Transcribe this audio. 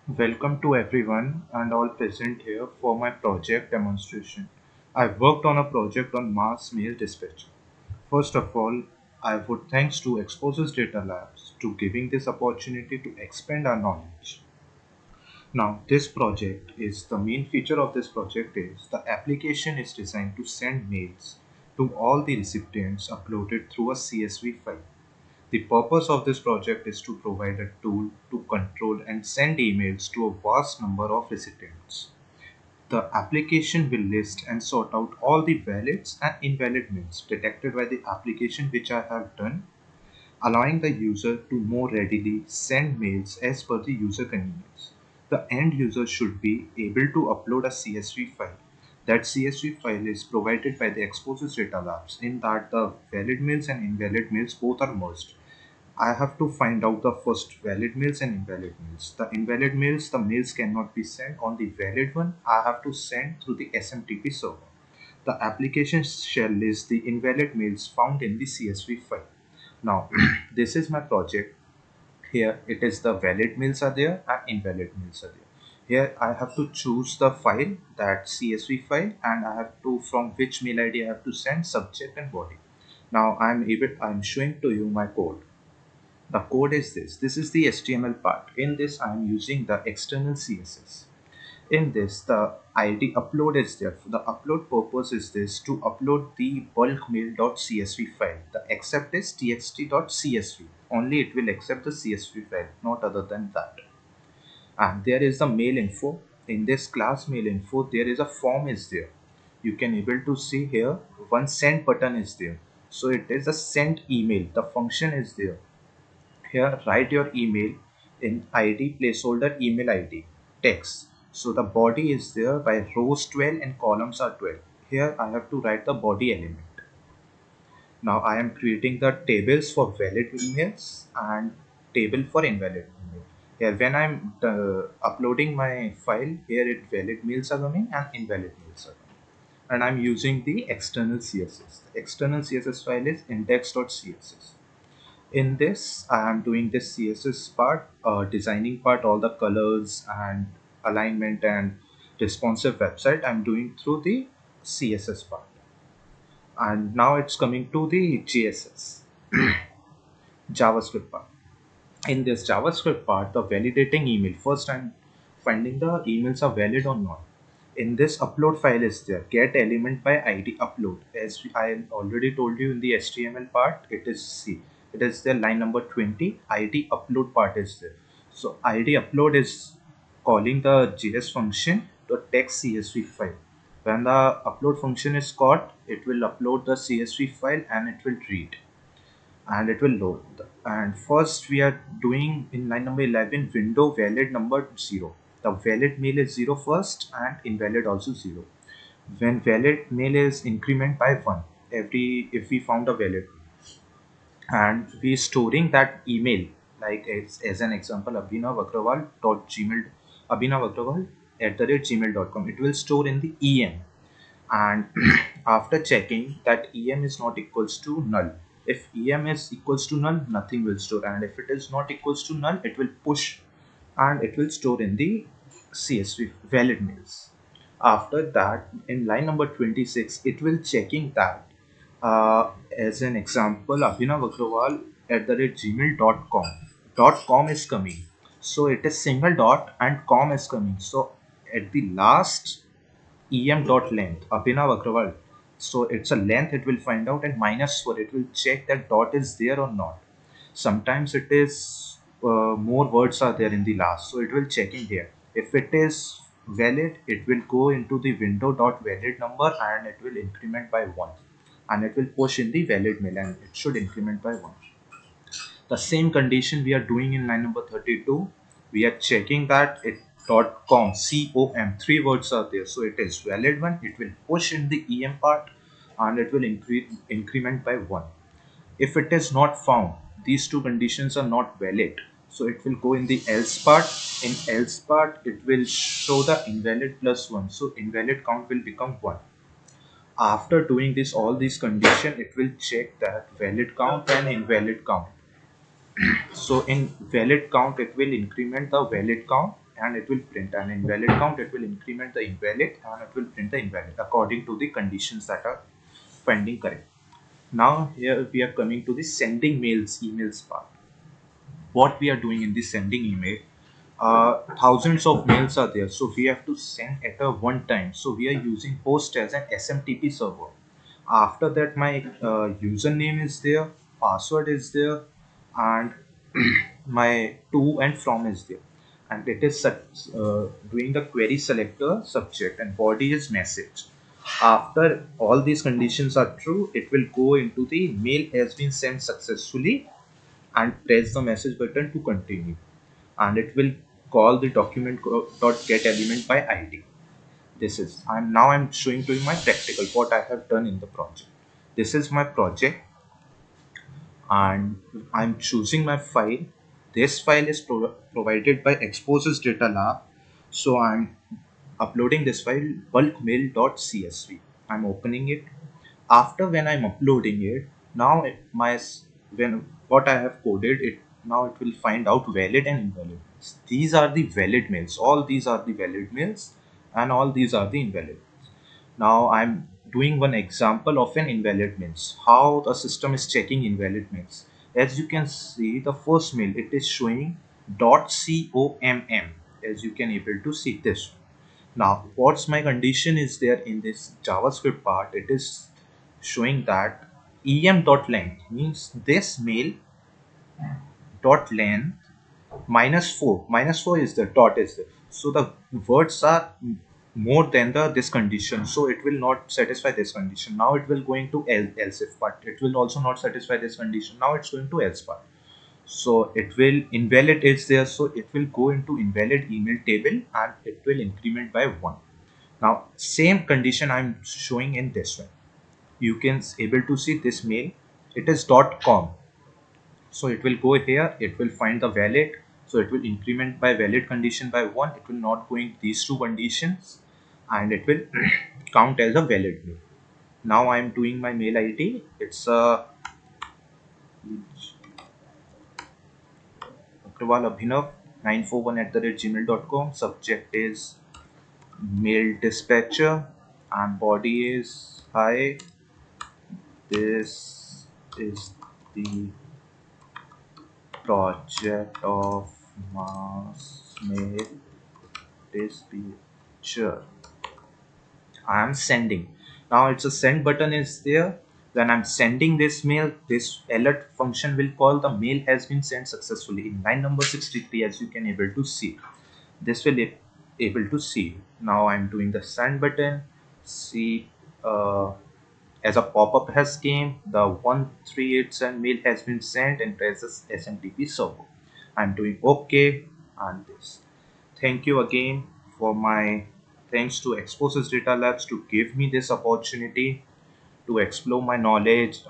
Welcome to everyone and all present here for my project demonstration. I worked on a project on mass mail dispatch. First of all, I would thanks to Exposys Data Labs to giving this opportunity to expand our knowledge. Now, this project is the main feature of this project is the application is designed to send mails to all the recipients uploaded through a CSV file. The purpose of this project is to provide a tool to control and send emails to a vast number of recipients. The application will list and sort out all the valid and invalid mails detected by the application which I have done, allowing the user to more readily send mails as per the user convenience. The end user should be able to upload a CSV file. That CSV file is provided by the Exposys Data Labs in that the valid mails and invalid mails both are merged. I have to find out the first valid mails and invalid mails. The invalid mails, the mails cannot be sent on the valid one. I have to send through the SMTP server. The application shall list the invalid mails found in the CSV file. Now, this is my project. Here it is the valid mails are there and invalid mails are there. Here I have to choose the file, that CSV file, and I have to from which mail ID I have to send subject and body. Now I'm showing to you my code. The code is this. This is the HTML part. In this, I am using the external CSS. In this, the ID upload is there. The upload purpose is this to upload the bulk mail.csv file. The accept is txt.csv. Only it will accept the CSV file, not other than that. And there is the mail info. In this class mail info, there is a form is there. You can able to see here one send button is there. So it is a send email. The function is there. Here, write your email in ID placeholder email ID text. So the body is there by rows 12 and columns are 12. Here I have to write the body element. Now I am creating the tables for valid emails and table for invalid email. Here when I'm uploading my file, here it valid mails are coming and invalid mails are coming. And I'm using the external CSS. The external CSS file is index.css. In this, I am doing this CSS part, designing part, all the colors and alignment and responsive website I'm doing through the CSS part. And now it's coming to the JSS, JavaScript part. In this JavaScript part, the validating email, first I'm finding the emails are valid or not. In this upload file is there, get element by ID upload. As I already told you in the HTML part, it is C. It is the line number 20, ID upload part is there. So ID upload is calling the JS function to text CSV file. When the upload function is called, it will upload the CSV file and it will read and it will load. And first we are doing in line number 11 window valid number 0. The valid mail is 0 first and invalid also 0. When valid mail is increment by 1 every if we found a valid, and we storing that email like as an example abhinavagrawal@gmail.com. It will store in the em, and after checking that em is not equals to null. If em is equals to null, nothing will store, and if it is not equals to null, it will push and it will store in the csv valid mails. After that, in line number 26, it will checking that as an example abhinavagrawal@gmail.com. .com is coming, so it is single dot and com is coming. So at the last em dot length Abhinav Agrawal, so it's a length it will find out, and minus 4 it will check that dot is there or not. Sometimes it is more words are there in the last, so it will check in here. If it is valid, it will go into the window dot valid number and it will increment by 1, and it will push in the valid mail and it should increment by 1. The same condition we are doing in line number 32. We are checking that it .com, com, three words are there, so it is valid one. It will push in the em part and it will increment by 1. If it is not found, these two conditions are not valid, so it will go in the else part. In else part, it will show the invalid plus 1, so invalid count will become 1. After doing this all these condition, it will check that valid count and invalid count. So in valid count, it will increment the valid count, and it will print an invalid count. It will increment the invalid and it will print the invalid according to the conditions that are finding correct. Now here we are coming to the sending mails emails part. What we are doing in the sending email, thousands of mails are there, so we have to send at a one time. So we are using host as an SMTP server. After that, my username is there, password is there, and my to and from is there, and it is doing the query selector subject and body is message. After all these conditions are true, it will go into the mail has been sent successfully and press the message button to continue, and it will call the document dot get element by id. This is I'm showing to you my practical what I have done in the project. This is my project, and I'm choosing my file. This file is provided by Exposys data lab, so I'm uploading this file bulkmail.csv. I'm opening it. After when I'm uploading it, now when what I have coded it, now it will find out valid and invalid mails. These are the valid mails. All these are the valid mails, and all these are the invalid. Now I'm doing one example of an invalid mails. How the system is checking invalid mails. As you can see, the first mail it is showing .comm. As you can able to see this. Now, what's my condition is there in this JavaScript part? It is showing that em.length means this mail dot length -4. -4 is the dot is there. So the words are more than the this condition. So it will not satisfy this condition. Now it will going to else if part. It will also not satisfy this condition. Now it's going to else part. So it will invalid is there. So it will go into invalid email table and it will increment by 1. Now same condition I'm showing in this one. You can able to see this mail. It is .com. So it will go here, it will find the valid, so it will increment by valid condition by 1. It will not going these two conditions, and it will count as a valid mail. Now I am doing my mail ID. It's Agrawal Abhinav 941 at the rate gmail.com. Subject is mail dispatcher and body is hi. This is the project of mass mail dispatcher. I am sending. Now it's a send button is there. When I'm sending this mail, this alert function will call the mail has been sent successfully in line number 63, as you can able to see. This will able to see. Now I'm doing the send button. See, as a pop-up has came, the 138 mail has been sent and presses SMTP server. I'm doing OK and this. Thank you again for my thanks to Exposys Data Labs to give me this opportunity to explore my knowledge